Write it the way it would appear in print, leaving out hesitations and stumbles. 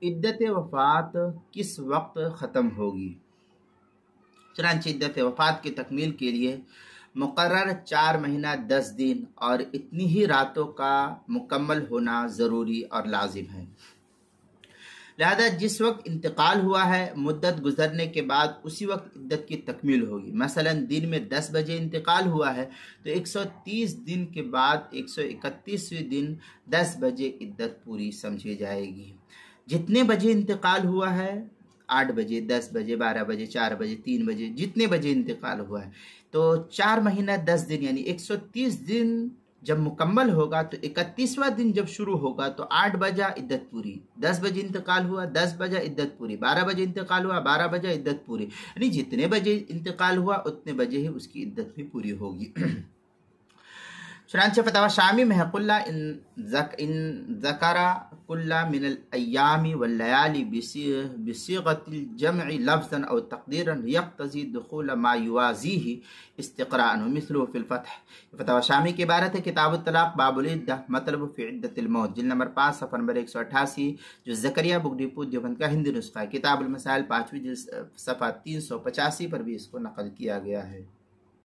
इद्दत वफ़ात किस वक्त ख़त्म होगी? चुनांचे इद्दत वफ़ात की तकमील के लिए मुकर्रर 4 महीना 10 दिन और इतनी ही रातों का मुकम्मल होना ज़रूरी और लाजिम है। लिहाजा जिस वक्त इंतकाल हुआ है मुद्दत गुजरने के बाद उसी वक्त इद्दत की तकमील होगी। मसलन दिन में 10 बजे इंतकाल हुआ है तो 130 दिन के बाद 131वें दिन 10 बजे इद्दत पूरी समझी जाएगी। जितने बजे इंतकाल हुआ है, 8 बजे, 10 बजे, 12 बजे, 4 बजे, 3 बजे, जितने बजे इंतकाल हुआ है, तो 4 महीना 10 दिन यानी 130 दिन जब मुकम्मल होगा तो 31वां दिन जब शुरू होगा तो 8 बजा इद्दत पूरी, 10 बजे इंतकाल हुआ 10 बजा इद्दत पूरी, 12 बजे इंतकाल हुआ 12 बजा इद्दत पूरी, यानी जितने बजे इंतकाल हुआ उतने बजे ही उसकी इद्दत भी पूरी होगी। चुनांचे फतवा शामी में है कुल्ला इन ज़करा कुल्ला मिनल अय्यामी वल लयाली बिसिगतिल जम'i लफ्ज़न औ तक़दीरन यक़्तज़ी दुख़ूल मा युवाज़ीही इस्तिक़राअन मिस्लुहु फ़िल फ़त्ह। फतवा शामी की इबारत है किताबुत तलाक़ बाबुल इद्दा मतलब फ़ी इद्दतिल मौत, जिल्द नंबर 5 सफ़र नंबर 188, जो ज़करिया बुक डिपो देवबंद का हिंदी नुस्खा है। किताबुल मसाइल 5वीं जिल्द सफ़ा 385 पर भी इसको नकल किया गया है।